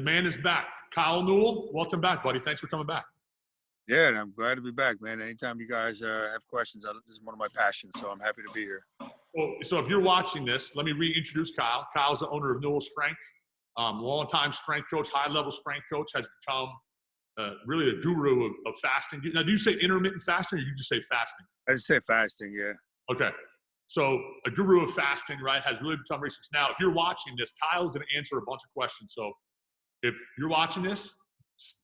The man is back. Kyle Newell, welcome back, buddy. Thanks for coming back. Yeah, and I'm glad to be back, man. Anytime you guys have questions, this is one of my passions, so I'm happy to be here. Well, so if you're watching this, let me reintroduce Kyle. Kyle's the owner of Newell Strength, long-time strength coach, high-level strength coach, has become really the guru of fasting. Now, do you say intermittent fasting or you just say fasting? I just say fasting, yeah. Okay. So a guru of fasting, right, has really become recent. Now, if you're watching this, Kyle's going to answer a bunch of questions. So if you're watching this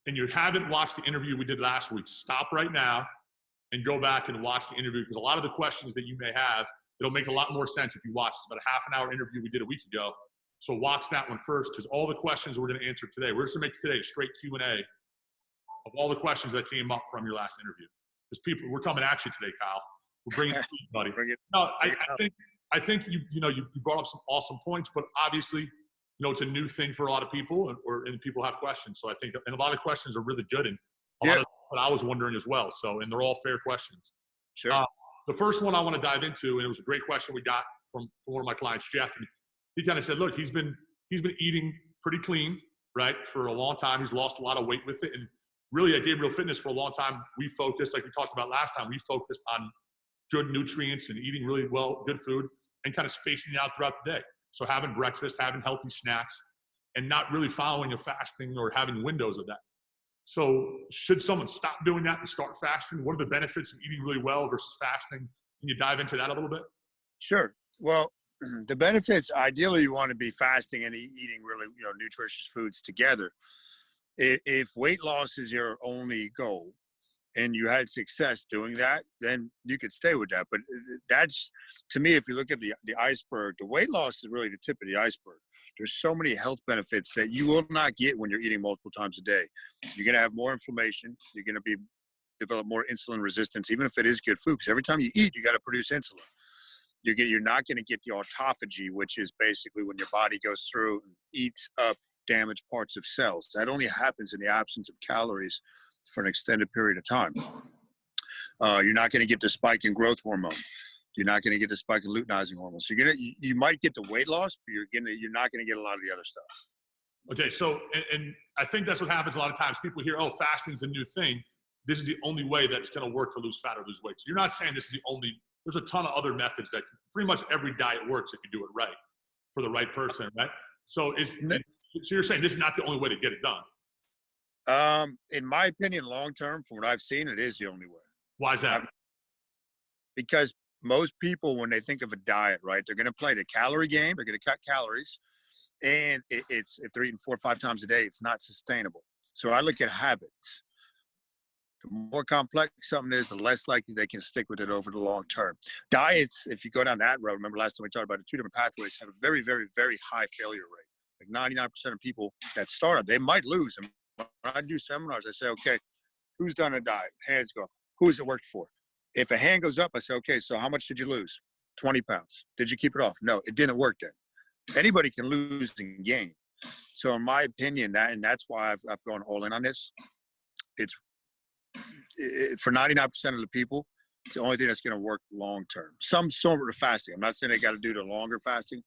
and you haven't watched the interview we did last week, stop right now and go back and watch the interview, because a lot of the questions that you may have, it'll make a lot more sense if you watch. It's about a half-an-hour interview we did a week ago. So watch that one first, because all the questions we're going to answer today, we're just going to make today a straight Q&A of all the questions that came up from your last interview. Because people, we're coming at you today, Kyle. We're bringing it to you, buddy. No, I think you brought up some awesome points, but obviously, it's a new thing for a lot of people, and people have questions. So I think, and a lot of questions are really good, and a lot of what I was wondering as well. So, and they're all fair questions. Sure. The first one I want to dive into, and it was a great question we got from one of my clients, Jeff, and he kind of said, look, he's been eating pretty clean, right, for a long time. He's lost a lot of weight with it, and really at Gabriele Fitness for a long time, we focused, like we talked about last time, we focused on good nutrients and eating really well, good food, and kind of spacing it out throughout the day. So having breakfast, having healthy snacks, and not really following a fasting or having windows of that. So should someone stop doing that and start fasting? What are the benefits of eating really well versus fasting? Can you dive into that a little bit? Sure. Well, the benefits, ideally you want to be fasting and eating really, nutritious foods together. If weight loss is your only goal and you had success doing that, then you could stay with that. But that's, to me, if you look at the iceberg, the weight loss is really the tip of the iceberg. There's so many health benefits that you will not get when you're eating multiple times a day. You're going to have more inflammation. You're going to develop more insulin resistance, even if it is good food, because every time you eat, you got to produce insulin. You're not going to get the autophagy, which is basically when your body goes through and eats up damaged parts of cells. That only happens in the absence of calories for an extended period of time. You're not going to get the spike in growth hormone. You're not going to get the spike in luteinizing hormones. So you might get the weight loss, but you're not going to get a lot of the other stuff. Okay, so and I think that's what happens a lot of times. People hear, oh, fasting's a new thing. This is the only way that it's going to work to lose fat or lose weight. So you're not saying this is the only. There's a ton of other methods that pretty much every diet works if you do it right for the right person, right? So so you're saying this is not the only way to get it done? In my opinion, long term, from what I've seen, it is the only way. Why is that? Because most people, when they think of a diet, right, they're going to play the calorie game. They're going to cut calories, and if they're eating 4 or 5 times a day, it's not sustainable. So I look at habits. The more complex something is, the less likely they can stick with it over the long term. Diets, if you go down that road, remember last time we talked about it, 2 different pathways have a very, very, very high failure rate. Like 99% of people that start, they might lose. And when I do seminars, I say, okay, who's done a diet? Hands go. Who's it worked for? If a hand goes up, I say, okay, so how much did you lose? 20 pounds. Did you keep it off? No, it didn't work then. Anybody can lose and gain. So in my opinion, that's why I've gone all in on this. For 99% of the people, it's the only thing that's going to work long term. Some sort of fasting. I'm not saying they got to do the longer fasting,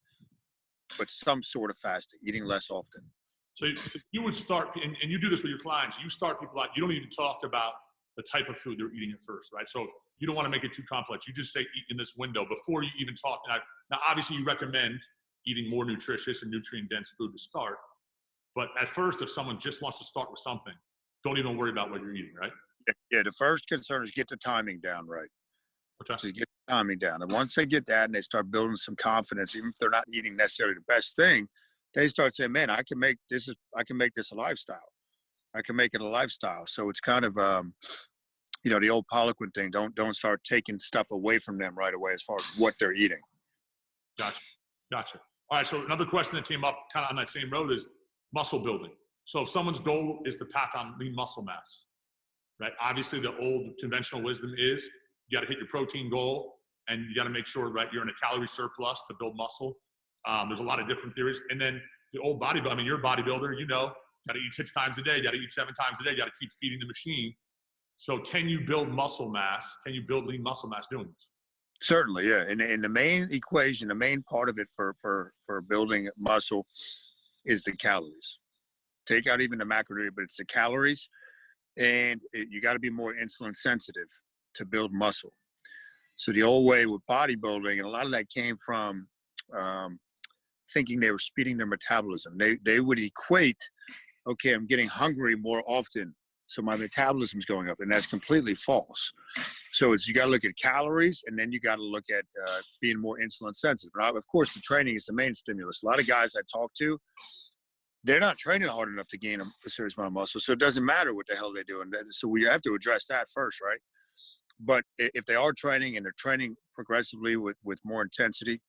but some sort of fasting, eating less often. So you would start, and you do this with your clients, you start people out, you don't even talk about the type of food they're eating at first, right? So you don't want to make it too complex. You just say eat in this window before you even talk. Now obviously you recommend eating more nutritious and nutrient-dense food to start. But at first, if someone just wants to start with something, don't even worry about what you're eating, right? Yeah, the first concern is get the timing down right. Okay. Just get the timing down. And once they get that and they start building some confidence, even if they're not eating necessarily the best thing, they start saying, man, I can make this a lifestyle. I can make it a lifestyle. So it's kind of, the old Poliquin thing. Don't start taking stuff away from them right away as far as what they're eating. Gotcha. All right, so another question that came up kind of on that same road is muscle building. So if someone's goal is to pack on lean muscle mass, right? Obviously, the old conventional wisdom is you got to hit your protein goal, and you got to make sure, right, you're in a calorie surplus to build muscle. There's a lot of different theories. And then the old bodybuilder, you're a bodybuilder, got to eat 6 times a day, got to eat 7 times a day, got to keep feeding the machine. So can you build muscle mass? Can you build lean muscle mass doing this? Certainly, yeah. And the main equation, the main part of it for building muscle is the calories. Take out even the macronutrient, but it's the calories, and you got to be more insulin sensitive to build muscle. So the old way with bodybuilding, and a lot of that came from thinking they were speeding their metabolism. They would equate, okay, I'm getting hungry more often, so my metabolism's going up, and that's completely false. So you got to look at calories, and then you got to look at being more insulin sensitive. Now, of course, the training is the main stimulus. A lot of guys I talk to, they're not training hard enough to gain a serious amount of muscle, so it doesn't matter what the hell they're doing. So we have to address that first, right? But if they are training and they're training progressively with more intensity,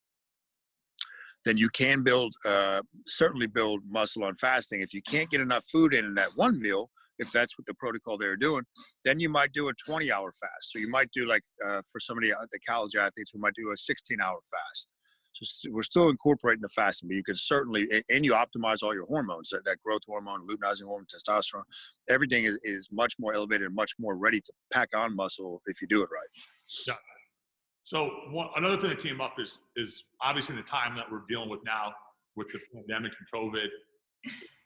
then you can certainly build muscle on fasting. If you can't get enough food in that one meal, if that's what the protocol they're doing, then you might do a 20-hour fast. So you might do for somebody, the college athletes, we might do a 16-hour fast. So we're still incorporating the fasting, but you can certainly, and you optimize all your hormones, that growth hormone, luteinizing hormone, testosterone, everything is much more elevated and much more ready to pack on muscle if you do it right. Yeah. So another thing that came up is obviously the time that we're dealing with now with the pandemic and COVID,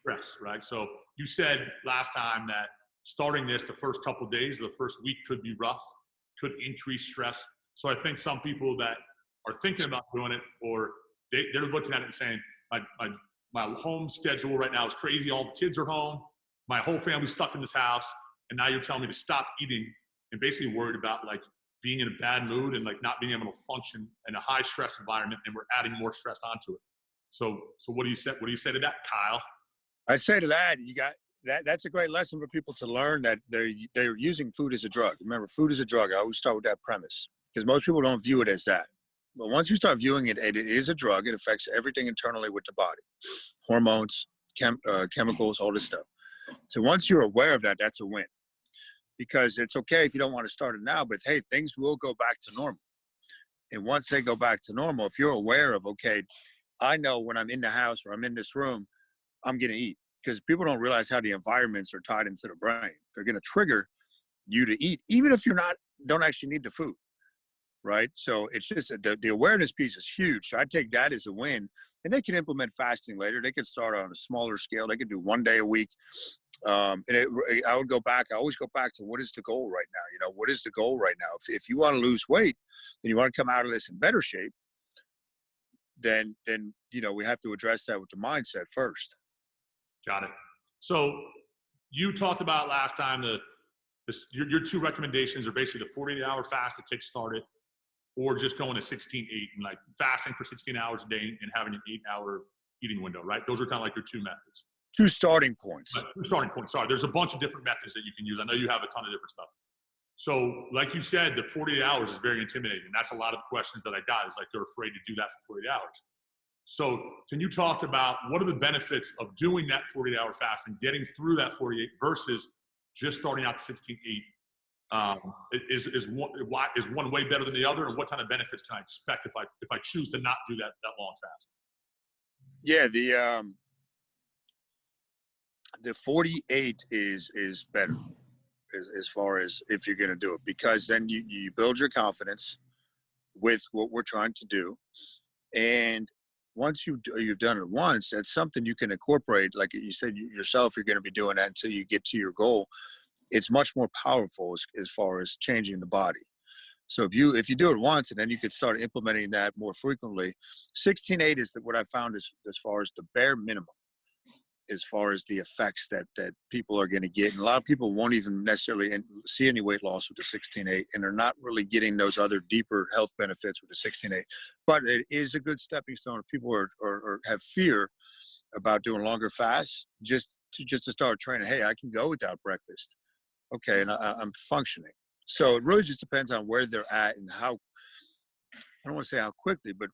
stress, right? So you said last time that starting this, the first couple of days, the first week could be rough, could increase stress. So I think some people that are thinking about doing it, or they're looking at it and saying, my home schedule right now is crazy. All the kids are home. My whole family's stuck in this house. And now you're telling me to stop eating, and basically worried about being in a bad mood and not being able to function in a high stress environment, and we're adding more stress onto it. So what do you say? What do you say to that, Kyle? I say to that, that's a great lesson for people to learn, that they're using food as a drug. Remember, food is a drug. I always start with that premise, because most people don't view it as that. But once you start viewing it, it is a drug. It affects everything internally with the body, hormones, chemicals, all this stuff. So once you're aware of that, that's a win. Because it's okay if you don't want to start it now, but hey, things will go back to normal. And once they go back to normal, if you're aware of, okay, I know when I'm in the house or I'm in this room, I'm going to eat. Because people don't realize how the environments are tied into the brain. They're going to trigger you to eat, even if don't actually need the food, right? So it's just the awareness piece is huge. So I take that as a win. And they can implement fasting later. They could start on a smaller scale. They could do 1 day a week. I always go back to, what is the goal right now? What is the goal right now? If you want to lose weight and you want to come out of this in better shape, then we have to address that with the mindset first. Got it. So you talked about last time your two recommendations are basically the 48-hour fast to kickstart it, or just going to 16-8 and fasting for 16 hours a day and having an 8-hour eating window, right? Those are kind of your two methods. Two starting points. Sorry, there's a bunch of different methods that you can use. I know you have a ton of different stuff. So like you said, the 48 hours is very intimidating. That's a lot of the questions that I got, is they're afraid to do that for 48 hours. So can you talk about what are the benefits of doing that 48-hour fast and getting through that 48 versus just starting out the 16-8? Is one way better than the other, and what kind of benefits can I expect if I choose to not do that long fast? Yeah, the 48 is better as far as if you're going to do it, because then you build your confidence with what we're trying to do, and once you've done it once, that's something you can incorporate. Like you said yourself, you're going to be doing that until you get to your goal. It's much more powerful as far as changing the body. So if you do it once, and then you could start implementing that more frequently. 16-8 is what I found as far as the bare minimum, as far as the effects that people are going to get. And a lot of people won't even necessarily see any weight loss with the 16-8, and they're not really getting those other deeper health benefits with the 16-8. But it is a good stepping stone if people are have fear about doing longer fasts, just to start training. Hey, I can go without breakfast. Okay, and I'm functioning. So it really just depends on where they're at and how, I don't want to say how quickly, but,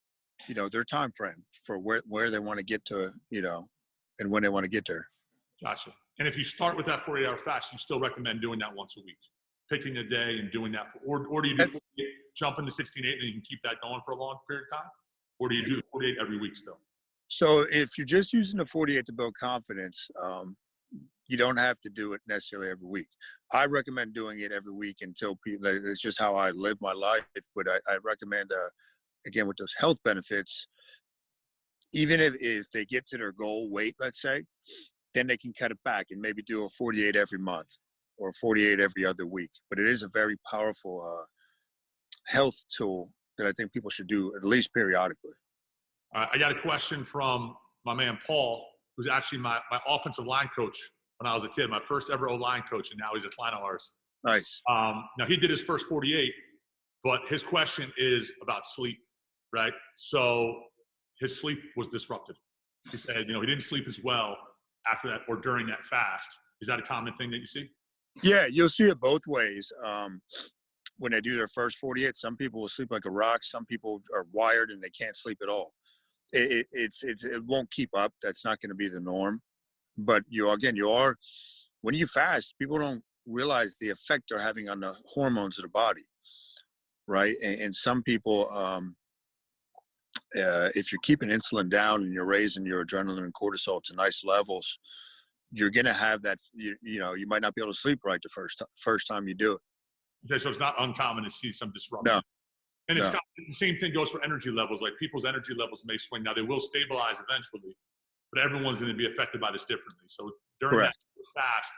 their time frame for where they want to get to, and when they want to get there. Gotcha. And if you start with that 48-hour fast, you still recommend doing that once a week, picking a day and doing that, or do you jump into 16-8 and you can keep that going for a long period of time? Or do you do the 48 every week still? So if you're just using the 48 to build confidence, you don't have to do it necessarily every week. I recommend doing it every week until people, it's just how I live my life. But I recommend, again, with those health benefits, even if they get to their goal weight, let's say, then they can cut it back and maybe do a 48 every month or 48 every other week. But it is a very powerful health tool that I think people should do at least periodically. I got a question from my man Paul, who's actually my offensive line coach when I was a kid, my first ever O-line coach, and now he's a client of ours. Nice. Now, he did his first 48, but his question is about sleep, right? So his sleep was disrupted. He said, he didn't sleep as well after that or during that fast. Is that a common thing that you see? Yeah, you'll see it both ways. When they do their first 48, some people will sleep like a rock. Some people are wired and they can't sleep at all. It won't keep up. That's not going to be the norm. But when you fast, people don't realize the effect they're having on the hormones of the body, right? And some people, if you're keeping insulin down and you're raising your adrenaline and cortisol to nice levels, you're going to have that, you might not be able to sleep right the first time you do it. Okay, so it's not uncommon to see some disruption. No. And the same thing goes for energy levels. Like people's energy levels may swing. Now, they will stabilize eventually, but everyone's going to be affected by this differently. So during that fast,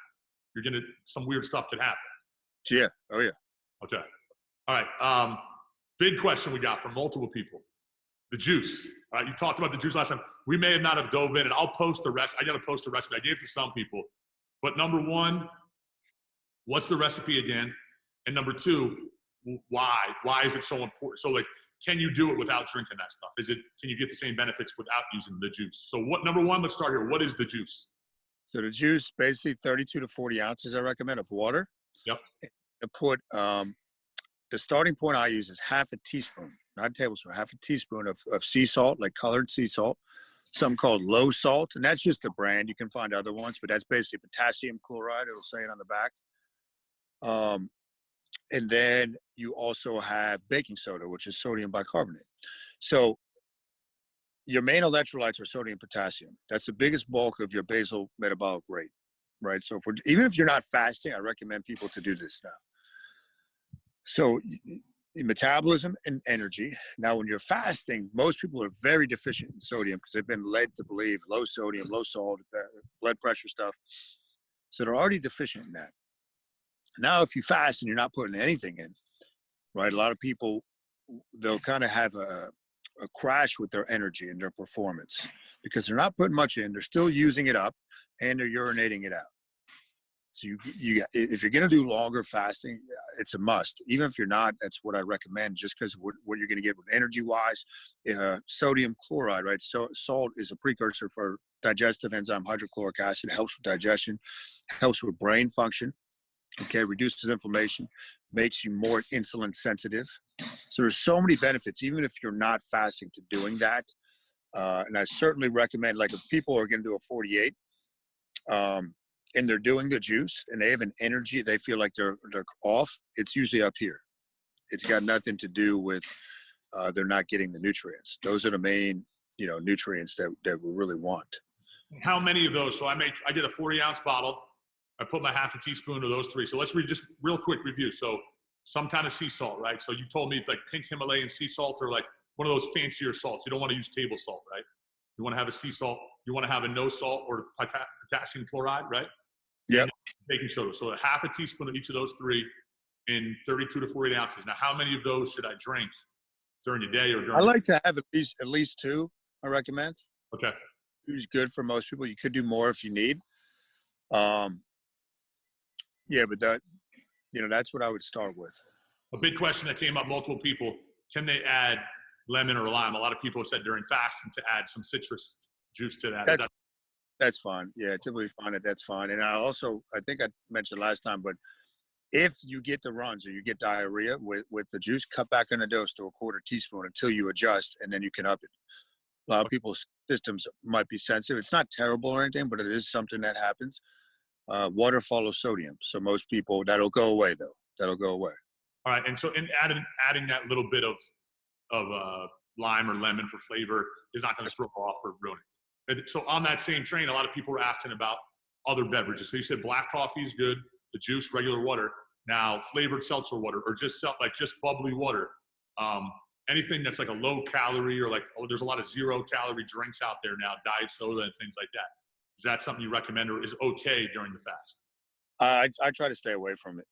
some weird stuff could happen. Yeah. Oh, yeah. Okay. All right. Big question we got from multiple people. The juice. All right. You talked about the juice last time. We may not have dove in, and I'll post the rest. I got to post the recipe. I gave it to some people. But number one, what's the recipe again? And number two, why? Why is it so important? So, can you do it without drinking that stuff? Can you get the same benefits without using the juice? So number one, let's start here. What is the juice? So the juice, basically 32 to 40 ounces, I recommend, of water. Yep. To put, the starting point I use is half a teaspoon, not a tablespoon, half a teaspoon of sea salt, like colored sea salt, something called low salt. And that's just a brand. You can find other ones, but that's basically potassium chloride. It'll say it on the back. And then you also have baking soda, which is sodium bicarbonate. So your main electrolytes are sodium and potassium. That's the biggest bulk of your basal metabolic rate, right? So even if you're not fasting, I recommend people to do this now. So metabolism and energy. Now, when you're fasting, most people are very deficient in sodium because they've been led to believe low sodium, low salt, blood pressure stuff. So they're already deficient in that. Now, if you fast and you're not putting anything in, right, a lot of people, they'll kind of have a crash with their energy and their performance because they're not putting much in. They're still using it up and they're urinating it out. So if you're going to do longer fasting, it's a must. Even if you're not, that's what I recommend just because what you're going to get with energy-wise. Sodium chloride, right? So salt is a precursor for digestive enzyme hydrochloric acid. It helps with digestion, helps with brain function. Okay, reduces inflammation, makes you more insulin sensitive. So there's so many benefits, even if you're not fasting, to doing that. And I certainly recommend, if people are going to do a 48 and they're doing the juice and they have an energy, they feel like they're off, it's usually up here. It's got nothing to do with they're not getting the nutrients. Those are the main, nutrients that we really want. How many of those? So I get a 40-ounce bottle. I put my half a teaspoon of those three. So let's just real quick review. So some kind of sea salt, right? So you told me pink Himalayan sea salt or one of those fancier salts. You don't want to use table salt, right? You want to have a sea salt. You want to have a no salt or potassium chloride, right? Yep. Baking soda. So a half a teaspoon of each of those three in 32 to 48 ounces. Now, how many of those should I drink during the day or during? I like to have at least two, I recommend. Okay. Two's good for most people. You could do more if you need. Yeah, but that's what I would start with. A big question that came up, multiple people, can they add lemon or lime? A lot of people have said during fasting to add some citrus juice to that. That's fine. Yeah, typically find it. That's fine. And I think I mentioned last time, but if you get the runs or you get diarrhea with the juice, cut back on the dose to a quarter teaspoon until you adjust, and then you can up it. A lot of people's systems might be sensitive. It's not terrible or anything, but it is something that happens. Water follows sodium. So most people, that'll go away though. That'll go away. All right. And so in adding that little bit of lime or lemon for flavor is not going to throw off or ruin it. So on that same train, a lot of people were asking about other beverages. So you said black coffee is good, the juice, regular water. Now flavored seltzer water or just bubbly water. Anything that's a low calorie or there's a lot of 0 calorie drinks out there now, diet soda and things like that. Is that something you recommend or is okay during the fast? I try to stay away from it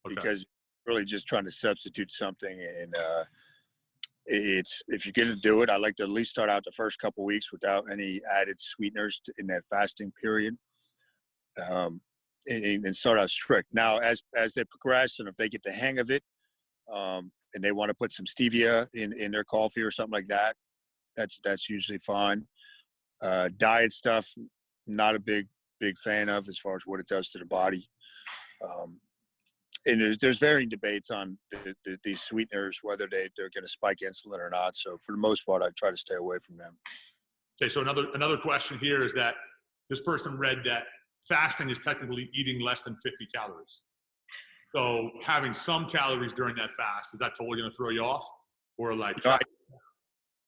Okay. because really just trying to substitute something. And it's, if you're going to do it, I like to at least start out the first couple of weeks without any added sweeteners in that fasting period. And start out strict. Now, as they progress and if they get the hang of it, and they want to put some stevia in their coffee or something like that, that's usually fine. Diet stuff, not a big fan of as far as what it does to the body. And there's varying debates on these sweeteners, whether they're going to spike insulin or not. So for the most part, I try to stay away from them. Okay, so another question here is that this person read that fasting is technically eating less than 50 calories. So having some calories during that fast, is that totally going to throw you off? Or like,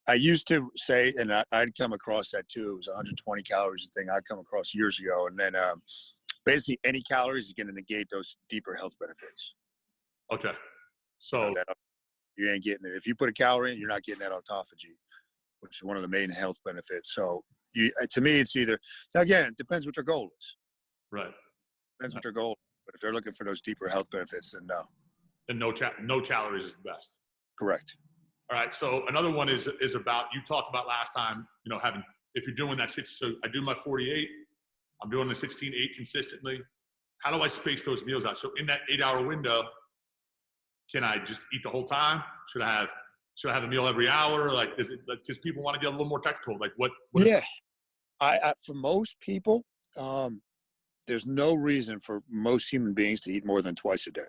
I used to say, and I'd come across that too. It was 120 calories a thing I'd come across years ago. And then basically any calories is going to negate those deeper health benefits. okay. So you ain't getting it. If you put a calorie in, you're not getting that autophagy, which is one of the main health benefits. So to me, it's either, now again, it depends what your goal is. Right. Depends what your goal is. But if they're looking for those deeper health benefits, then no. Then no calories is the best. Correct. All right. So another one is about, you talked about last time, if you're doing that shit. So I do my 48, I'm doing the 16-8 consistently. How do I space those meals out? So in that 8-hour window, can I just eat the whole time? Should I have a meal every hour? Like, is it like, just people want to get a little more technical? Like what yeah. I for most people, there's no reason for most human beings to eat more than twice a day.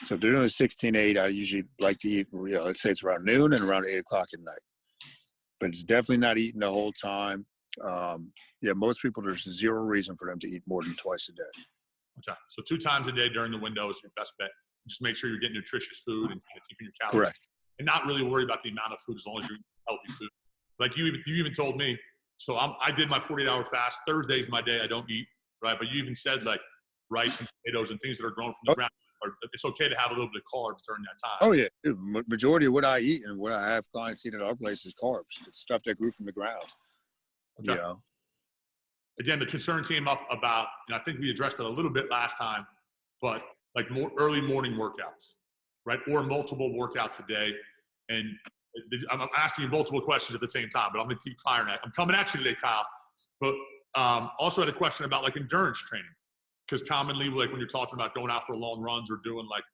So if they're doing a 16-8, I usually like to eat, let's say it's around noon and around 8 o'clock at night. But it's definitely not eating the whole time. Most people, there's zero reason for them to eat more than twice a day. Okay. So 2 times a day during the window is your best bet. Just make sure you're getting nutritious food and keeping your calories. Correct. And not really worry about the amount of food as long as you're eating healthy food. Like you even told me, so I did my 48-hour fast. Thursday's my day I don't eat, right? But you even said like rice and potatoes and things that are grown from the ground. It's okay to have a little bit of carbs during that time. Oh, yeah. Majority of what I eat and what I have clients eat at our place is carbs. It's stuff that grew from the ground. Okay. Again, the concern came up about, and I think we addressed it a little bit last time, but like more early morning workouts, right? Or multiple workouts a day. And I'm asking you multiple questions at the same time, but I'm going to keep firing at. I'm coming at you today, Kyle. But also had a question about like endurance training. Because commonly, like when you're talking about going out for long runs or doing like,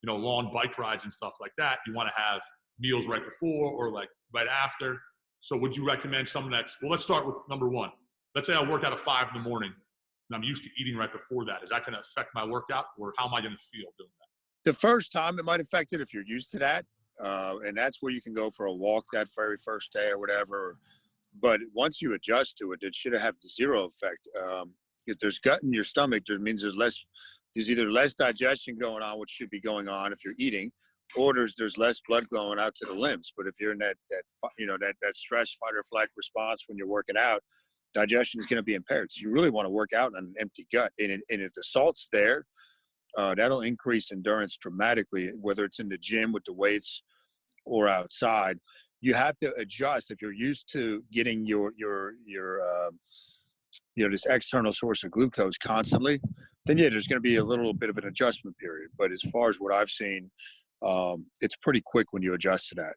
long bike rides and stuff like that, you want to have meals right before or like right after. So would you recommend something well, let's start with number one. Let's say I work out at 5 in the morning and I'm used to eating right before that. Is that going to affect my workout or how am I going to feel doing that? The first time it might affect it if you're used to that. And that's where you can go for a walk that very first day or whatever. But once you adjust to it, it should have zero effect. If there's gut in your stomach, that means there's either less digestion going on, which should be going on if you're eating, or there's less blood going out to the limbs. But if you're in that stress, fight or flight response when you're working out, digestion is going to be impaired. So you really want to work out on an empty gut. And if the salt's there, that'll increase endurance dramatically, whether it's in the gym with the weights or outside. You have to adjust. If you're used to getting your this external source of glucose constantly, then there's going to be a little bit of an adjustment period. But as far as what I've seen, it's pretty quick when you adjust to that.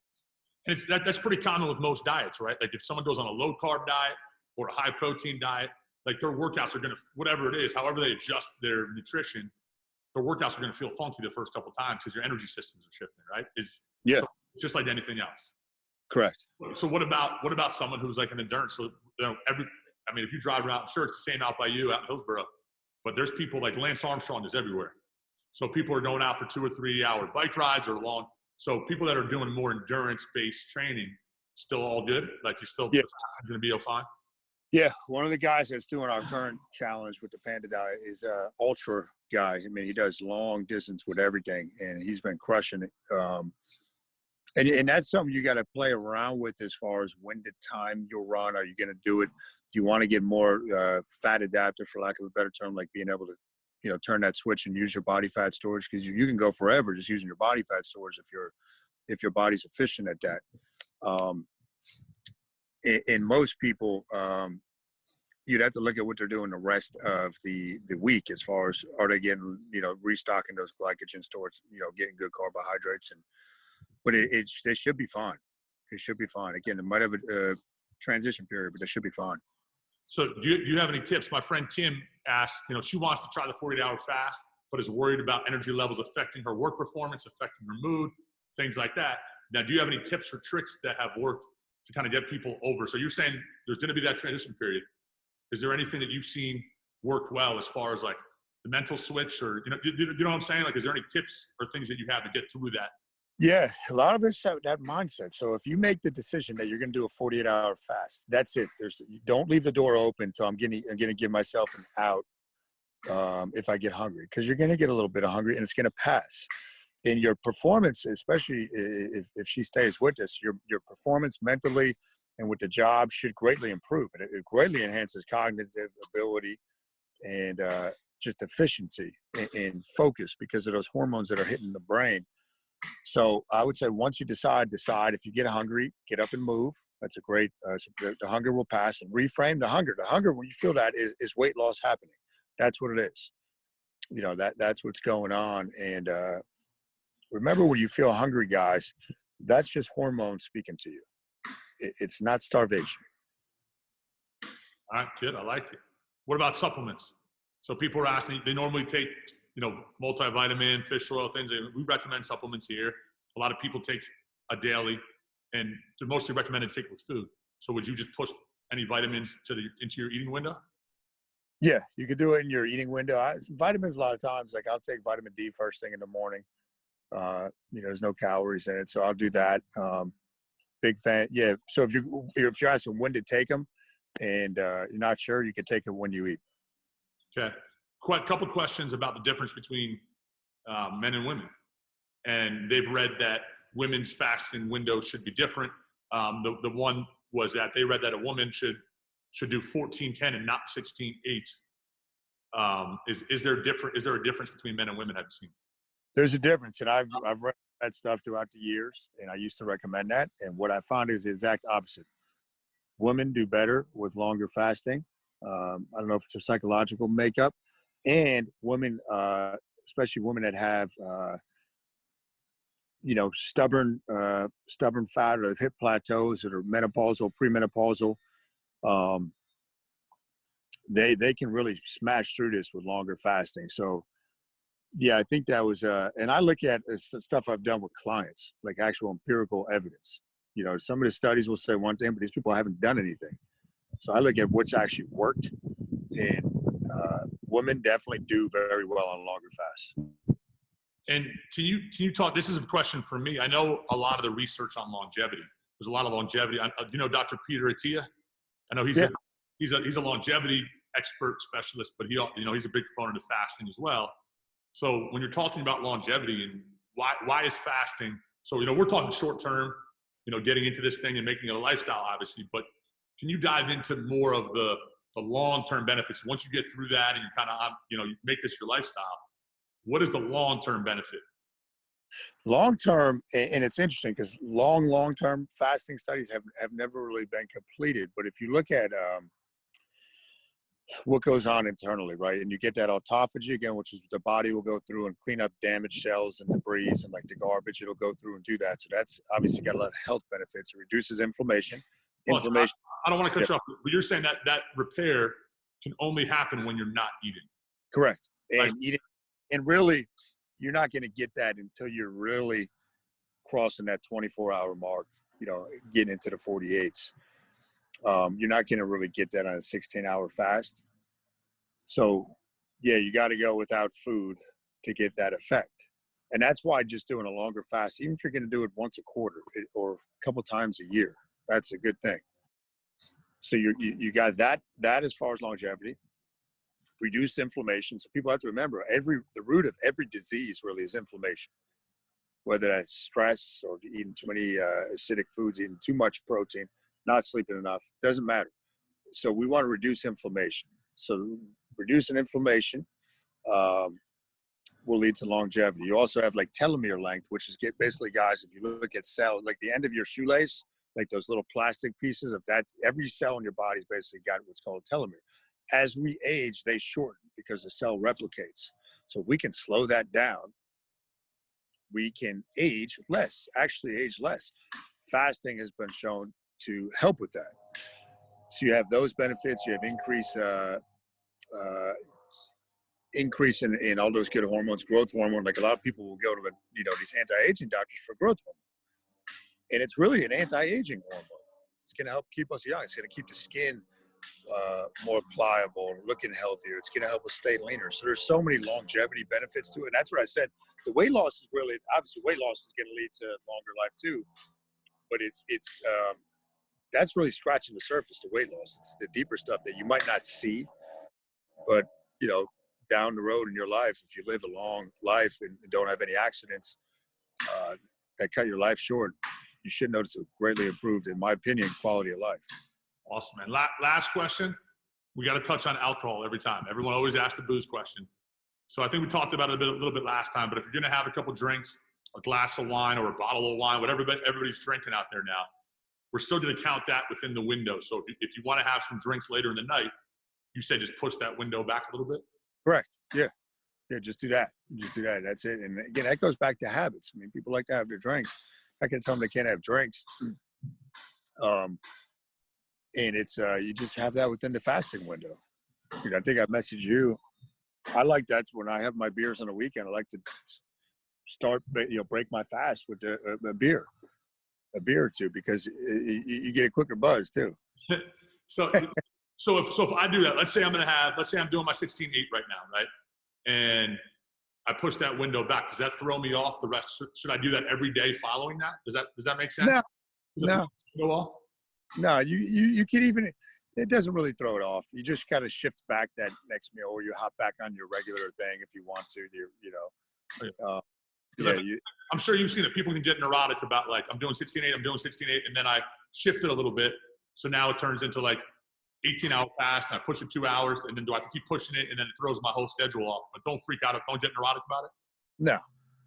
And that's pretty common with most diets, right? Like if someone goes on a low carb diet or a high protein diet, like their workouts are going to, whatever it is, however they adjust their nutrition, their workouts are going to feel funky the first couple of times because your energy systems are shifting, right? So it's just like anything else. Correct. So what about someone who's like an endurance? So if you drive around, I'm sure it's the same out by you out in Hillsborough, but there's people like Lance Armstrong is everywhere. So people are going out for 2 or 3 hour bike rides or long. So people that are doing more endurance-based training, still all good? Like you still going to be fine? Yeah. One of the guys that's doing our current challenge with the Panda diet is an ultra guy. I mean, he does long distance with everything and he's been crushing it. And that's something you got to play around with as far as when to time your run. Are you going to do it? Do you want to get more fat adaptive, for lack of a better term, like being able to, turn that switch and use your body fat storage? Because you can go forever just using your body fat storage if your body's efficient at that. And most people, you'd have to look at what they're doing the rest of the week as far as, are they getting, restocking those glycogen stores, getting good carbohydrates. But they should be fine. It should be fine. Again, it might have a transition period, but they should be fine. So do you have any tips? My friend Kim asked, she wants to try the 48-hour fast, but is worried about energy levels affecting her work performance, affecting her mood, things like that. Now, do you have any tips or tricks that have worked to kind of get people over? So you're saying there's going to be that transition period. Is there anything that you've seen work well as far as like the mental switch, or, you know what I'm saying? Like, is there any tips or things that you have to get through that? Yeah, a lot of it's that mindset. So if you make the decision that you're going to do a 48-hour fast, that's it. Don't leave the door open until I'm going to give myself an out if I get hungry, because you're going to get a little bit of hungry and it's going to pass. And your performance, especially if she stays with us, your performance mentally and with the job should greatly improve. And it greatly enhances cognitive ability and just efficiency and focus because of those hormones that are hitting the brain. So I would say once you decide. If you get hungry, get up and move. That's a great, the hunger will pass, and reframe the hunger. The hunger, when you feel that, is weight loss happening. That's what it is. That's what's going on. And remember, when you feel hungry, guys, that's just hormones speaking to you. It's not starvation. All right, good. I like it. What about supplements? So people are asking, they normally take, multivitamin, fish oil, things. We recommend supplements here. A lot of people take a daily, and they're mostly recommended to take with food. So would you just push any vitamins into your eating window? Yeah, you could do it in your eating window. Vitamins, a lot of times, like I'll take vitamin D first thing in the morning. There's no calories in it, so I'll do that. Big fan. Yeah. So if you're asking when to take them, and you're not sure, you can take it when you eat. Okay. Quite a couple questions about the difference between men and women, and they've read that women's fasting window should be different. The one was that they read that a woman should do 14-10 and not 16-8. Is there a difference between men and women? Have you seen? There's a difference, and I've read that stuff throughout the years, and I used to recommend that. And what I found is the exact opposite. Women do better with longer fasting. I don't know if it's a psychological makeup, and women, especially women that have, stubborn fat, or hip plateaus, that are menopausal, premenopausal. They can really smash through this with longer fasting. So, yeah, I think that was, and I look at stuff I've done with clients, like actual empirical evidence. Some of the studies will say one thing, but these people haven't done anything. So I look at what's actually worked, and women definitely do very well on longer fasts. And can you talk? This is a question for me. I know a lot of the research on longevity. There's a lot of longevity. Dr. Peter Attia. I know he's a longevity expert specialist, but he's a big proponent of fasting as well. So when you're talking about longevity and why is fasting? So we're talking short term, getting into this thing and making it a lifestyle, obviously. But can you dive into more of the long term benefits once you get through that and you kind of you make this your lifestyle? What is the long term benefit? Long term, and it's interesting because long term fasting studies have never really been completed. But if you look at what goes on internally, right? And you get that autophagy again, which is the body will go through and clean up damaged cells and debris and like the garbage. It'll go through and do that. So that's obviously got a lot of health benefits. It reduces inflammation. Well, I don't want to cut you off, but you're saying that repair can only happen when you're not eating. Correct. And eating, and really, you're not going to get that until you're really crossing that 24-hour mark, getting into the 48s. You're not going to really get that on a 16-hour fast. So, yeah, you got to go without food to get that effect. And that's why just doing a longer fast, even if you're going to do it once a quarter or a couple times a year, that's a good thing. So you got that as far as longevity, reduced inflammation. So people have to remember the root of every disease really is inflammation, whether that's stress or eating too many acidic foods, eating too much protein, not sleeping enough, doesn't matter. So we want to reduce inflammation. So reducing inflammation will lead to longevity. You also have like telomere length, which is basically, guys, if you look at cells, like the end of your shoelace, like those little plastic pieces of that. Every cell in your body's basically got what's called a telomere. As we age, they shorten because the cell replicates. So if we can slow that down, we can actually age less. Fasting has been shown to help with that. So you have those benefits. You have increase in all those good hormones, growth hormone. Like a lot of people will go to these anti-aging doctors for growth hormone, and it's really an anti-aging hormone. It's going to help keep us young. It's going to keep the skin more pliable, looking healthier. It's going to help us stay leaner. So there's so many longevity benefits to it. And that's what I said. The weight loss is really, obviously weight loss is going to lead to longer life too, but that's really scratching the surface, the weight loss. It's the deeper stuff that you might not see, but down the road in your life, if you live a long life and don't have any accidents that cut your life short, you should notice a greatly improved, in my opinion, quality of life. Awesome, man. Last question. We got to touch on alcohol every time. Everyone always asks the booze question. So I think we talked about it a little bit last time, but if you're going to have a couple drinks, a glass of wine or a bottle of wine, whatever everybody's drinking out there now, we're still going to count that within the window. So if you want to have some drinks later in the night, you said just push that window back a little bit? Correct. Yeah, just do that. That's it. And again, that goes back to habits. I mean, people like to have their drinks. I can tell them they can't have drinks. And it's you just have that within the fasting window. I think I messaged you. I like that's when I have my beers on the weekend. I like to start, break my fast with a beer or two, because you get a quicker buzz too. So if I do that, let's say I'm doing my 16-8 right now, right? And I push that window back. Does that throw me off the rest? Should I do that every day following that? Does that make sense? No. Go off? No, you can even, it doesn't really throw it off. You just got to shift back that next meal, or you hop back on your regular thing if you want to, I'm sure you've seen it. People can get neurotic about, like, I'm doing 16-8, and then I shift it a little bit. So now it turns into like 18-hour fast, and I push it 2 hours, and then do I have to keep pushing it, and then it throws my whole schedule off. But don't freak out. Don't get neurotic about it. No.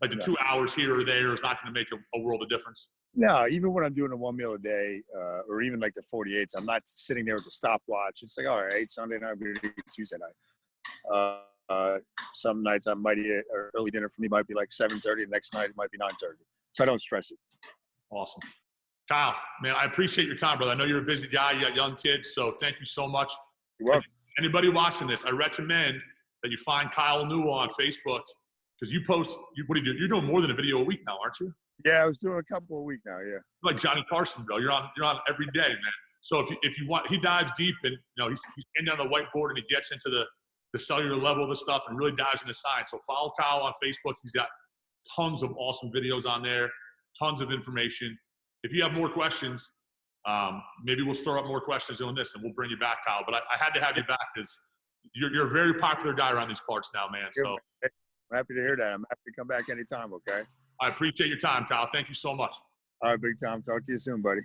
Like the 2 hours here or there is not going to make a world of difference. No, even when I'm doing a one meal a day, or even like the 48s, I'm not sitting there with a stopwatch. It's like, all right, Sunday night, we're going to eat Tuesday night. Some nights I might eat or early dinner for me might be like 7:30. The next night it might be 9:30. So I don't stress it. Awesome. Kyle, man, I appreciate your time, brother. I know you're a busy guy. You got young kids, so thank you so much. You're welcome. Anybody watching this, I recommend that you find Kyle Newell on Facebook, because you post, what do you do? You're doing more than a video a week now, aren't you? Yeah, I was doing a couple a week now, yeah. You're like Johnny Carson, bro. You're on every day, man. So if you want, he dives deep, and he's standing on the whiteboard, and he gets into the cellular level of the stuff and really dives into science. So follow Kyle on Facebook. He's got tons of awesome videos on there, tons of information. If you have more questions, maybe we'll stir up more questions on this, and we'll bring you back, Kyle. But I had to have you back because you're a very popular guy around these parts now, man. So I'm happy to hear that. I'm happy to come back anytime, okay? I appreciate your time, Kyle. Thank you so much. All right, big time. Talk to you soon, buddy.